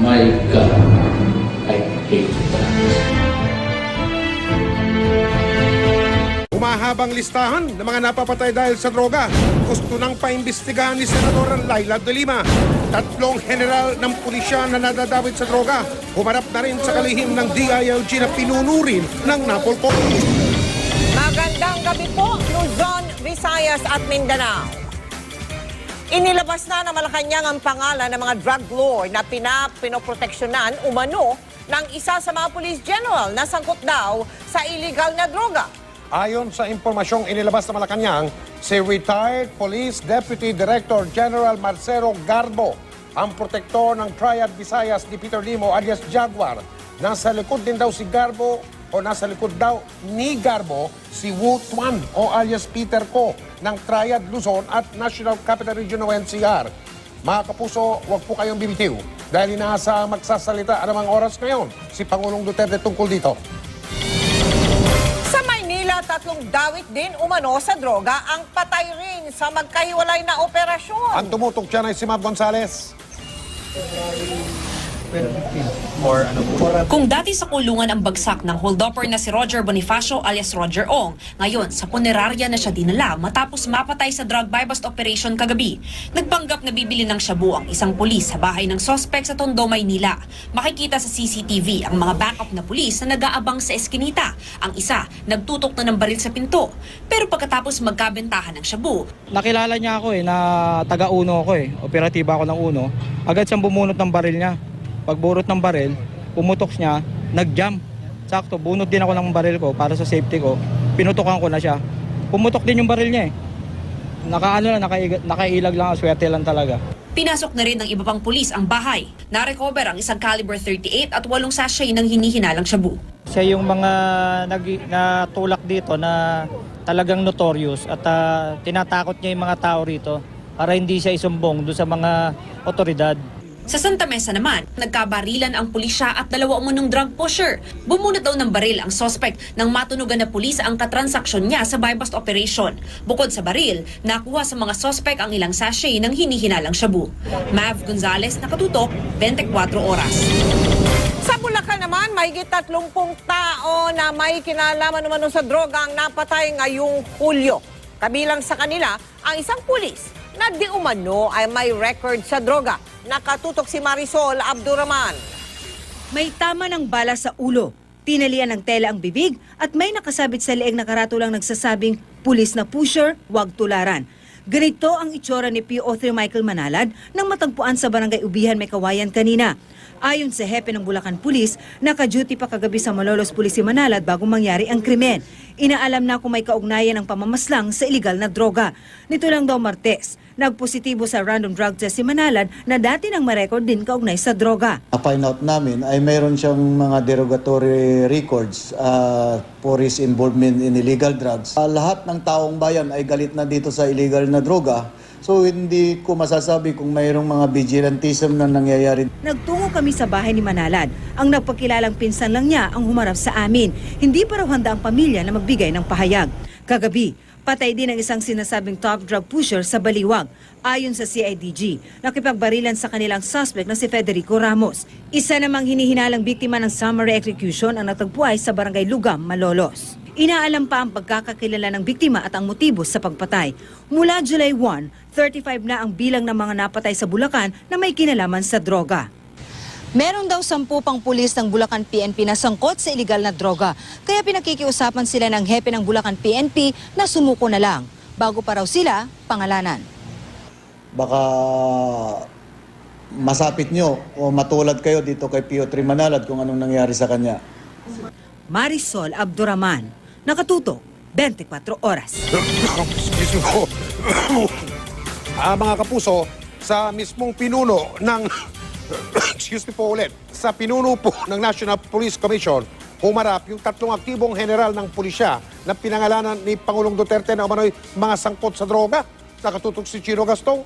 My God, I hate drugs. Humahabang listahan ng mga napapatay dahil sa droga. Gusto nang paimbestigahan ni Senadora Laila de Lima. 3 general ng pulisya na nadadawit sa droga. Humarap na rin sa kalihim ng DILG na pinunurin ng Napolcom. Magandang gabi po, Luzon, Visayas at Mindanao. Inilabas na ng Malacanang ang pangalan ng mga drug lord na pinoproteksyonan umano ng isa sa mga police general na sangkot daw sa illegal na droga. Ayon sa impormasyong inilabas ng Malacanang, si retired Police Deputy Director General Marcelo Garbo, ang protektor ng Triad Visayas ni Peter Limo alias Jaguar. Nasa likod din daw si Garbo o nasa likod daw ni Garbo si Wu Tuan o alias Peter Ko ng Triad Luzon at National Capital Region o NCR. Mga kapuso, huwag po kayong bibitiw dahil inaasa magsasalita anumang oras ngayon si Pangulong Duterte tungkol dito. Sa Maynila, 3 dawit din umano sa droga ang patay rin sa magkahiwalay na operasyon. Ang tumutok dyan ay si Mab Gonzales. Kung dati sa kulungan ang bagsak ng holdupper na si Roger Bonifacio alias Roger Ong, ngayon sa punerarya na siya dinala matapos mapatay sa drug buy-bust operation kagabi. Nagpanggap na bibili ng shabu ang isang pulis sa bahay ng sospek sa Tondo, Maynila. Makikita sa CCTV ang mga backup na pulis na nag-aabang sa eskinita. Ang isa, nagtutok na ng baril sa pinto. Pero pagkatapos magkabentahan ng shabu, nakilala niya ako na taga-uno ako operatiba ako ng uno. Agad siyang bumunot ng baril niya. Pagburot ng baril, pumutok niya, nag-jump. Sakto, bunot din ako ng baril ko para sa safety ko. Pinutokan ko na siya. Pumutok din yung baril niya nakailag lang, swerte lang talaga. pinasok na rin ng iba pang pulis ang bahay. Na-recover ang isang caliber 38 at 8 sachet ng hinihinalang shabu. Siya yung mga natulak dito na talagang notorious at tinatakot niya yung mga tao rito para hindi siya isumbong doon sa mga otoridad. Sa Santa Mesa naman, nagkabarilan ang pulisya at 2 umunong drug pusher. Bumunot daw ng baril ang suspect nang matunugan na pulis ang katransaksyon niya sa buy-bust operation. Bukod sa baril, nakuha sa mga suspect ang ilang sachet ng hinihinalang shabu. Mav Gonzales, nakatutok, 24 oras. Sa Bulacan naman, mahigit 30 tao na may kinalaman naman sa droga ang napatay ngayong Hulyo. Kabilang sa kanila, ang isang pulis na di umano ay may record sa droga. Nakatutok si Marisol Abduraman. May tama ng bala sa ulo, tinalian ng tela ang bibig at may nakasabit sa leeg na karatulang nagsasabing pulis na pusher, wag tularan. Ganito ang itsura ni PO3 Michael Manalad nang matagpuan sa barangay Ubihan, May Kawayan kanina. Ayon sa hepe ng Bulacan Police, naka-duty pa kagabi sa Malolos Police si Manalad bago mangyari ang krimen. Inaalam na kung may kaugnayan ng pamamaslang sa iligal na droga. Nito lang daw Martes, nagpositibo sa random drug test si Manalad na dati nang ma-record din kaugnay sa droga. Na-find out namin ay mayroon siyang mga derogatory records for his involvement in illegal drugs. Lahat ng taong bayan ay galit na dito sa illegal na droga. So hindi ko masasabi kung mayroong mga vigilantism na nangyayari. Nagtungo kami sa bahay ni Manalad. Ang nagpakilalang pinsan lang niya ang humarap sa amin. Hindi pa raw handa ang pamilya na magbigay ng pahayag. Kagabi, patay din ang isang sinasabing top drug pusher sa Baliwag. Ayon sa CIDG, nakipagbarilan sa kanilang suspect na si Federico Ramos. Isa namang hinihinalang biktima ng summary execution ang natagpuan sa barangay Lugam, Malolos. Inaalam pa ang pagkakakilala ng biktima at ang motibo sa pagpatay. Mula July 1, 35 na ang bilang ng mga napatay sa Bulacan na may kinalaman sa droga. Meron daw 10 pang pulis ng Bulacan PNP na sangkot sa iligal na droga. Kaya pinakikiusapan sila ng hepe ng Bulacan PNP na sumuko na lang. Bago pa raw sila pangalanan. Baka masapit nyo o matulad kayo dito kay PO3 Manalad kung anong nangyari sa kanya. Marisol Abduraman, nakatutok, 24 oras. Excuse me po. Mga kapuso, sa mismong pinuno ng excuse me po ulit, sa pinuno po ng National Police Commission, humarap yung 3 aktibong general ng pulisya na pinangalanan ni Pangulong Duterte na umano'y mga sangkot sa droga. Nakatutok si Chino Gastong.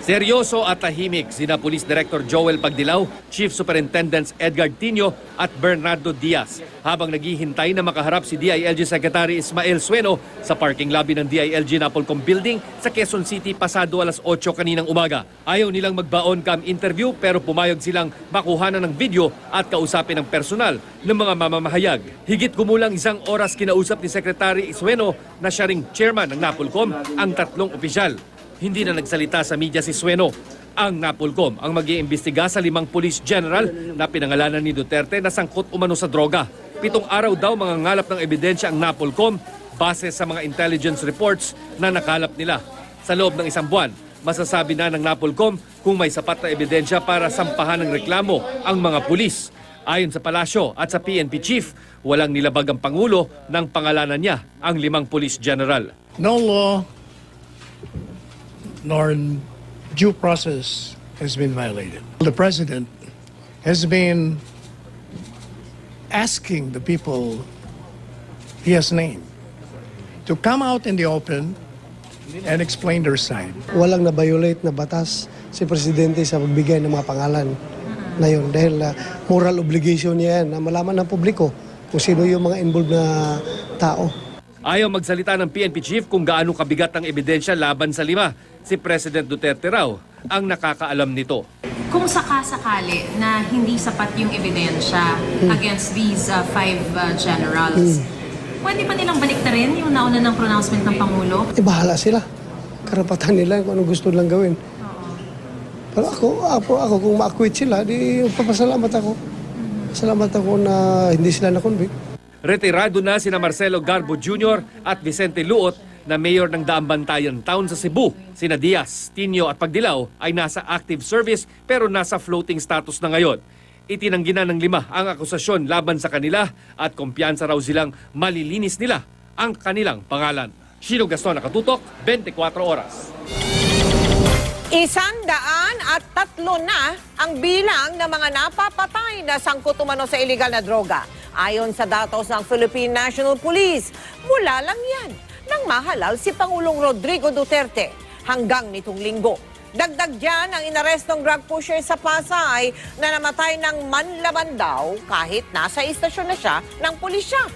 Seryoso at tahimik sina Police Director Joel Pagdilaw, Chief Superintendents Edgar Tinio at Bernardo Diaz habang naghihintay na makaharap si DILG Secretary Ismael Sueno sa parking lobby ng DILG Napolcom Building sa Quezon City pasado alas 8 kaninang umaga. Ayaw nilang magbaon cam interview pero pumayag silang makuhanan ng video at kausapin ng personal ng mga mamamahayag. Higit kumulang 1 oras kinausap ni Secretary Sueno na siya ring chairman ng Napolcom ang 3 opisyal. Hindi na nagsalita sa media si Sueno. Ang Napolcom ang mag-iimbestiga sa 5 police general na pinangalanan ni Duterte na sangkot umano sa droga. 7 araw daw mga ngalap ng ebidensya ang Napolcom base sa mga intelligence reports na nakalap nila. Sa loob ng 1 buwan, masasabi na ng Napolcom kung may sapat na ebidensya para sampahan ng reklamo ang mga pulis. Ayon sa palasyo at sa PNP chief, walang nilabag ang Pangulo nang pangalanan niya ang 5 police general. No law nor due process has been violated. The President has been asking the people he has named to come out in the open and explain their side. Walang na-violate na batas si Presidente sa pagbigay ng mga pangalan na yun. Dahil moral obligation niya yan na malaman ng publiko kung sino yung mga involved na tao. Ayaw magsalita ng PNP chief kung gaano kabigat ang ebidensya laban sa 5. Si President Duterte raw ang nakakaalam nito. Kung sakasakali na hindi sapat yung ebidensya against these 5 generals, pwede pa nilang baliktarin yung nauna ng pronouncement ng Pangulo? Bahala sila. Karapatan nila kung anong gusto nilang gawin. Pero ako kung ma-acquit sila, di papasalamat ako. Salamat ako na hindi sila na-convict. Retirado na sina Marcelo Garbo Jr. at Vicente Luot na mayor ng Daambantayan Town sa Cebu. Sina Diaz, Tinio at Pagdilaw ay nasa active service pero nasa floating status na ngayon. Itinanggi na ng 5 ang akusasyon laban sa kanila at kumpiyansa raw silang malilinis nila ang kanilang pangalan. Shino Gaston, Nakatutok, 24 Oras. 103 na ang bilang ng mga napapatay na sangkot umano sa iligal na droga. Ayon sa datos ng Philippine National Police, mula lang yan nang mahalal si Pangulong Rodrigo Duterte hanggang nitong linggo. Dagdag dyan ang inarestong drug pusher sa Pasay na namatay ng manlaban daw kahit nasa istasyon na siya ng pulisya.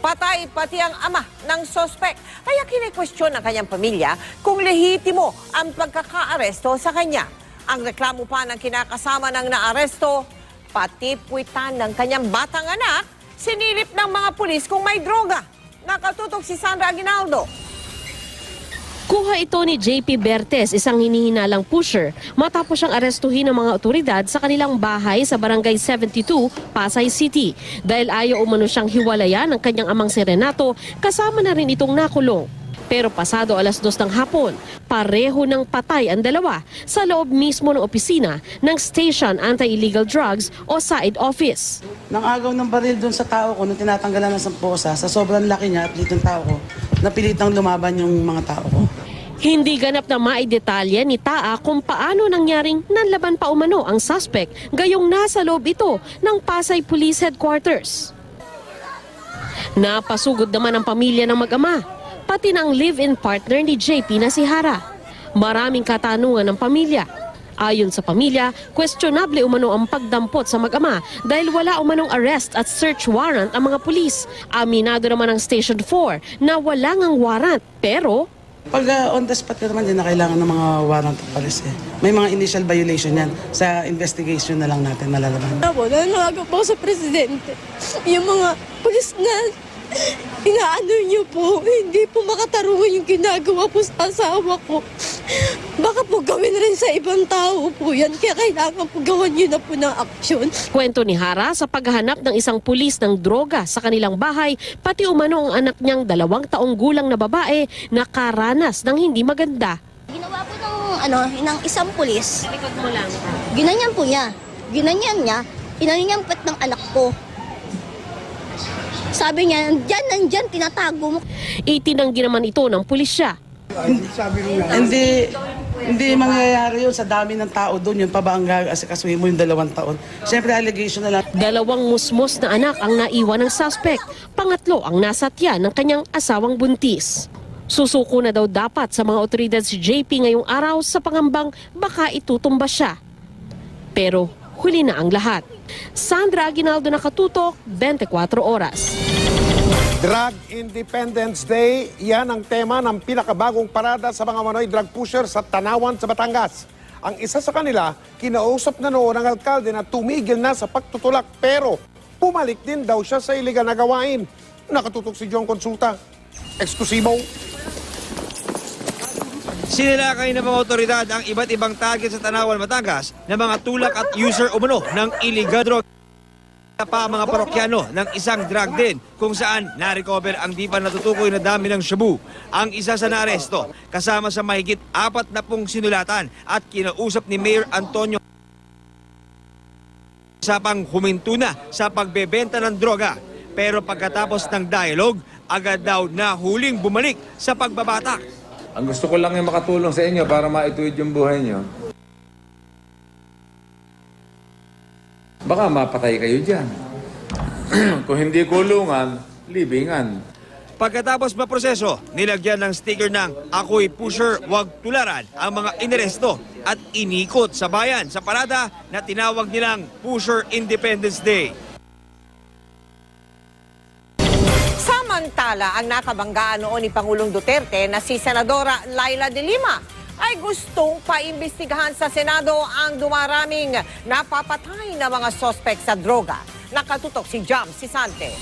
Patay pati ang ama ng sospek. Kaya kine-question ng kanyang pamilya kung lehitimo ang pagkakaaresto sa kanya. Ang reklamo pa ng kinakasama ng naaresto, pati puwitan ng kanyang batang anak, sinilip ng mga pulis kung may droga. Nakatutok si Sandra Aguinaldo. Kuha ito ni JP Bertes, isang hinihinalang pusher, matapos siyang arestuhin ng mga otoridad sa kanilang bahay sa Barangay 72, Pasay City. Dahil ayaw umano siyang hiwalayan ng kanyang amang si Renato, kasama na rin itong nakulong. Pero pasado alas 2 ng hapon, pareho ng patay ang dalawa sa loob mismo ng opisina ng Station Anti-Illegal Drugs o SAID Office. Nang agaw ng baril doon sa tao ko, nung tinatanggalan ng samposa, sa sobrang laki niya at litong tao ko, napilitang lumaban yung mga tao ko. Hindi ganap na maidetalye ni Taa kung paano nangyaring nanlaban pa umano ang suspect gayong nasa loob ito ng Pasay Police Headquarters. Napasugod naman ang pamilya ng mag-ama, pati ng live-in partner ni JP na si Hara. Maraming katanungan ng pamilya. Ayon sa pamilya, questionable umano ang pagdampot sa mag-ama dahil wala umanong arrest at search warrant ang mga pulis. Aminado naman ang Station 4 na wala ngang warrant, pero pag on the spot ka naman, din na kailangan ng mga warrant of arrest eh. May mga initial violation yan. Sa investigation na lang natin malalaman. Nananawagan po sa Presidente. Yung mga pulis na inaano niyo po, hindi po makatarungan yung ginagawa po sa asawa ko. Baka po gawin rin sa ibang tao po yan. Kaya kailangan po gawan niyo na po ng aksyon. Kwento ni Hara sa paghahanap ng isang pulis ng droga sa kanilang bahay, pati umano ang anak niyang 2 taong gulang na babae na karanas ng hindi maganda. Ginawa po ng isang pulis. Likod mo lang. Ginanyan po niya. Ginanyan niya. Inanyampet ng anak ko. Sabi niya, nandyan, tinatago mo. Itinanggi naman ito ng pulisya. Hindi mangyayari yun sa dami ng tao doon. Yun pa ba ang asikasuhin mo yung 2 taon? Siyempre, allegation na lang. 2 musmos na anak ang naiwan ng suspect. Pangatlo ang nasa tiyan ng kanyang asawang buntis. Susuko na daw dapat sa mga otoridad si JP ngayong araw sa pangambang baka itutumba siya. Pero huli na ang lahat. Sandra Aguinaldo, Nakatutok, 24 Oras. Drug Independence Day, yan ang tema ng pinakabagong parada sa mga Manoy drug pusher sa Tanawan sa Batangas. Ang isa sa kanila, kinausap na noon ang alkalde na tumigil na sa pagtutulak pero pumalik din daw siya sa iligal na gawain. Nakatutok si John Consulta. Eksklusibo. Sinilakay ng mga otoridad ang iba't ibang target sa Tanawan, Batangas na mga tulak at user umano ng illegal drug. Pa mga parokyano ng isang drug den kung saan na-recover ang di pa natutukoy na dami ng shabu. Ang isa sa naaresto kasama sa mahigit 40 sinulatan at kinausap ni Mayor Antonio usapang huminto na sa pagbebenta ng droga. Pero pagkatapos ng dialogue, agad daw na huling bumalik sa pagbabatak. Ang gusto ko lang ay makatulong sa inyo para maituwid yung buhay nyo. Baka mapatay kayo dyan. Kung hindi kulungan, libingan. Pagkatapos maproseso, nilagyan ng sticker ng "Ako'y pusher, wag tularan" ang mga inaresto at inikot sa bayan sa parada na tinawag nilang Pusher Independence Day. Samantala, ang nakabanggaan noon ni Pangulong Duterte na si Senadora Laila de Lima ay gustong paimbestigahan sa Senado ang dumaraming napapatay na mga sospek sa droga. Nakatutok si Jam Sisante.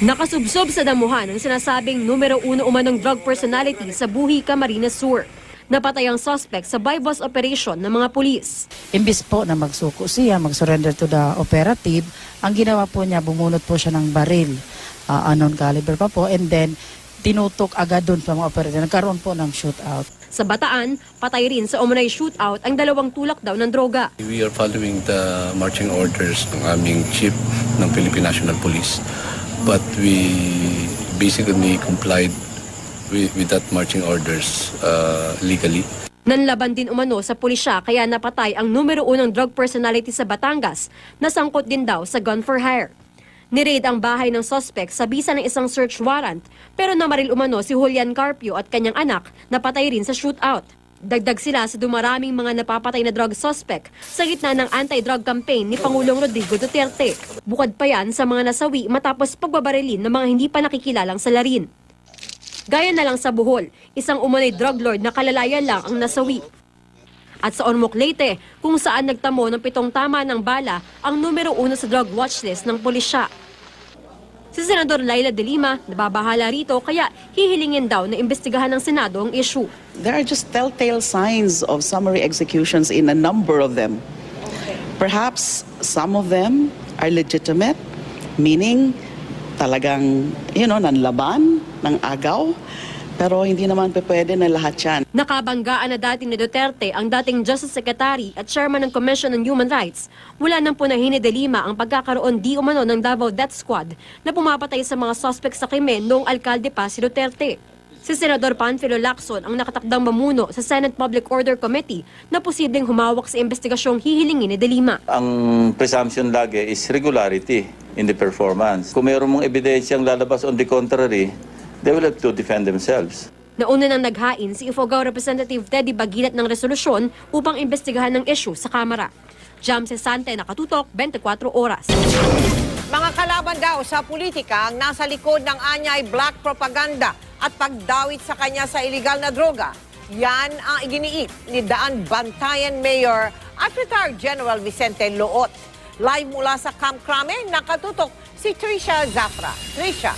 Nakasubsob sa damuhan ang sinasabing numero 1 umanong drug personality sa Buhi, Camarines Sur. Napatay ang suspect sa bypass operation ng mga pulis. Imbis po na magsuko siya, mag-surrender to the operative, ang ginawa po niya, bumunot po siya ng baril. Unknown caliber pa po, and then tinutok agad doon sa mga operative. Nagkaroon po ng shootout. Sa Bataan, patay rin sa umunay shootout ang 2 tulak daw ng droga. We are following the marching orders ng aming chief ng Philippine National Police. But we basically complied with that marching orders legally. Nanlaban din umano sa pulisya kaya napatay ang numero 1 drug personality sa Batangas na sangkot din daw sa gun for hire. Niraid ang bahay ng suspect sa bisa ng isang search warrant pero namaril umano si Julian Carpio at kanyang anak na patay rin sa shootout. Dagdag sila sa dumaraming mga napapatay na drug suspect sa gitna ng anti-drug campaign ni Pangulong Rodrigo Duterte. Bukod pa yan sa mga nasawi matapos pagbabarilin ng mga hindi pa nakikilalang salarin. Gaya na lang sa Bohol, isang umunay drug lord na kalalayan lang ang nasawi. At sa Ormoc, Leyte, kung saan nagtamo ng 7 tama ng bala ang numero 1 sa drug watchlist ng pulisya. Si Senador Laila de Lima nababahala rito kaya hihilingin daw na imbestigahan ng Senado ang issue. There are just telltale signs of summary executions in a number of them. Perhaps some of them are legitimate, meaning talagang, nanlaban ng agaw. Pero hindi naman pwede na lahat yan. Nakabanggaan na dati ni Duterte ang dating Justice Secretary at Chairman ng Commission on Human Rights. Mula nang punahin ni De Lima ang pagkakaroon di umano ng Davao Death Squad na pumapatay sa mga suspect sa krimen noong alkalde pa si Duterte. Si Senador Panfilo Lacson ang nakatakdang mamuno sa Senate Public Order Committee na posibleng humawak sa investigasyong hihilingin ni De Lima. Ang presumption lagi is regularity in the performance. Kung mayroon mong ebidensyang lalabas on the contrary, they will have to defend themselves. Nauna nang naghain si Ifugao Representative Teddy Bagilat ng resolusyon upang imbestigahan ng issue sa Kamara. Jam Sesante, Nakatutok, 24 Oras. Mga kalaban daw sa politika ang nasa likod ng anyay black propaganda at pagdawit sa kanya sa iligal na droga. Yan ang iginiit ni Daan Bantayan Mayor at retired General Vicente Loot. Live mula sa Camp Crame, Nakatutok si Trisha Zafra. Trisha.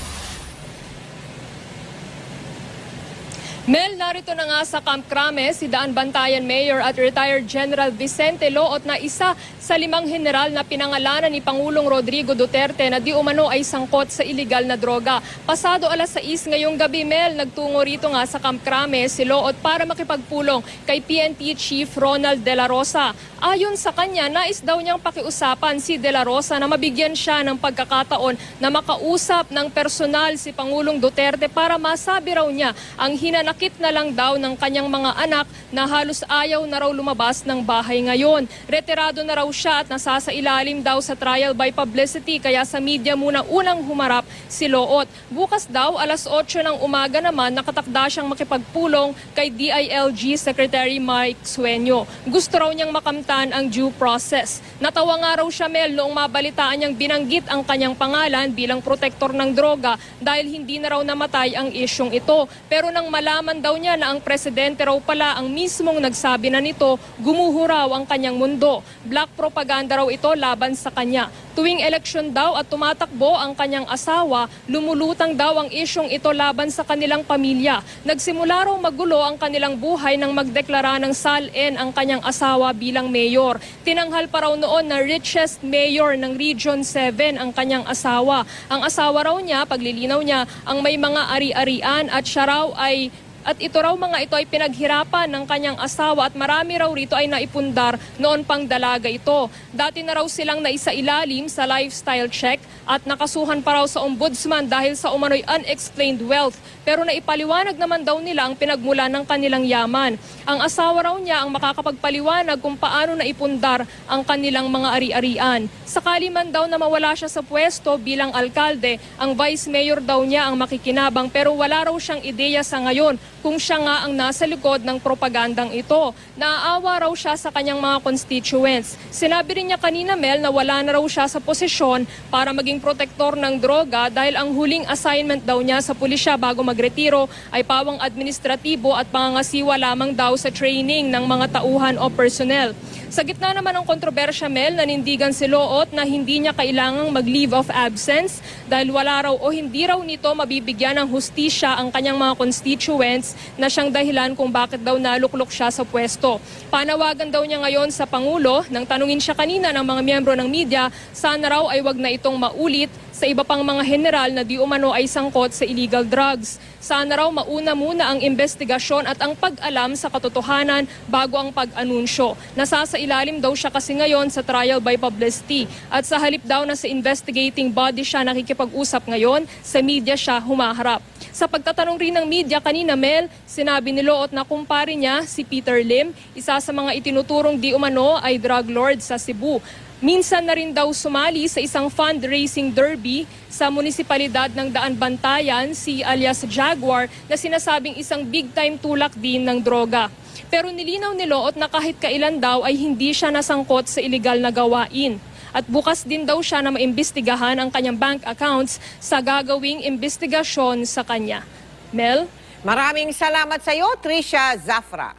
Mel, narito na nga sa Camp Crame si Daan Bantayan Mayor at retired General Vicente Loot na isa sa 5 general na pinangalanan ni Pangulong Rodrigo Duterte na di umano ay sangkot sa iligal na droga. Pasado 6:00 ngayong gabi, Mel, nagtungo rito nga sa Camp Crame si Loot para makipagpulong kay PNP Chief Ronald De La Rosa. Ayon sa kanya, nais daw niyang pakiusapan si De La Rosa na mabigyan siya ng pagkakataon na makausap ng personal si Pangulong Duterte para masabi raw niya ang hinanakit sakit na lang daw ng kanyang mga anak na halos ayaw na raw lumabas ng bahay ngayon. Retirado na raw siya at nasasailalim daw sa trial by publicity kaya sa media muna unang humarap si Loot. Bukas daw alas 8 ng umaga naman nakatakda siyang makipagpulong kay DILG Secretary Mike Sueño. Gusto raw niyang makamtan ang due process. Natawa nga raw siya, Mel, noong mabalitaan niyang binanggit ang kanyang pangalan bilang protektor ng droga dahil hindi na raw namatay ang isyong ito. Pero nang malaman daw niya na ang presidente raw pala ang mismong nagsabi na nito, gumuho raw ang kanyang mundo. Black propaganda raw ito laban sa kanya. Tuwing eleksyon daw at tumatakbo ang kanyang asawa, lumulutang daw ang isyong ito laban sa kanilang pamilya. Nagsimula raw magulo ang kanilang buhay nang magdeklara ng salin ang kanyang asawa bilang mayor. Tinanghal pa raw noon na richest mayor ng Region 7 ang kanyang asawa. Ang asawa raw niya, paglilinaw niya, ang may mga ari-arian at siya raw ay ito raw mga ito ay pinaghirapan ng kanyang asawa at marami raw rito ay naipundar noon pang dalaga ito. Dati na raw silang naisailalim sa lifestyle check at nakasuhan pa raw sa ombudsman dahil sa umano'y unexplained wealth. Pero naipaliwanag naman daw nila ang pinagmula ng kanilang yaman. Ang asawa raw niya ang makakapagpaliwanag kung paano naipundar ang kanilang mga ari-arian. Sakali man daw na mawala siya sa pwesto bilang alkalde, ang vice mayor daw niya ang makikinabang pero wala raw siyang ideya sa ngayon kung siya nga ang nasa likod ng propagandang ito. Naaawa raw siya sa kanyang mga constituents. Sinabi rin niya kanina, Mel, na wala na raw siya sa posisyon para maging protektor ng droga dahil ang huling assignment daw niya sa pulisya bago magretiro ay pawang administratibo at pangangasiwa lamang daw sa training ng mga tauhan o personnel. Sa gitna naman ng kontrobersya, Mel, nanindigan si Loot na hindi niya kailangang mag-leave of absence dahil wala raw o hindi raw nito mabibigyan ng hustisya ang kanyang mga constituents na siyang dahilan kung bakit daw naluklok siya sa pwesto. Panawagan daw niya ngayon sa Pangulo nang tanungin siya kanina ng mga miyembro ng media, sana raw ay wag na itong maulit sa iba pang mga general na di umano ay sangkot sa illegal drugs. Sana raw mauna muna ang investigasyon at ang pag-alam sa katotohanan bago ang pag-anunsyo. Nasasailalim daw siya kasi ngayon sa trial by publicity at sa halip daw na sa investigating body siya nakikipag-usap ngayon, sa media siya humaharap. Sa pagtatanong rin ng media kanina, Mel, sinabi ni Loot na kumpare niya si Peter Lim, isa sa mga itinuturong di umano ay drug lord sa Cebu. Minsan na rin daw sumali sa isang fundraising derby sa munisipalidad ng Daan Bantayan si alias Jaguar na sinasabing isang big-time tulak din ng droga. Pero nilinaw ni Loot na kahit kailan daw ay hindi siya nasangkot sa iligal na gawain. At bukas din daw siya na maimbestigahan ang kanyang bank accounts sa gagawing investigasyon sa kanya. Mel? Maraming salamat sa iyo, Tricia Zafra.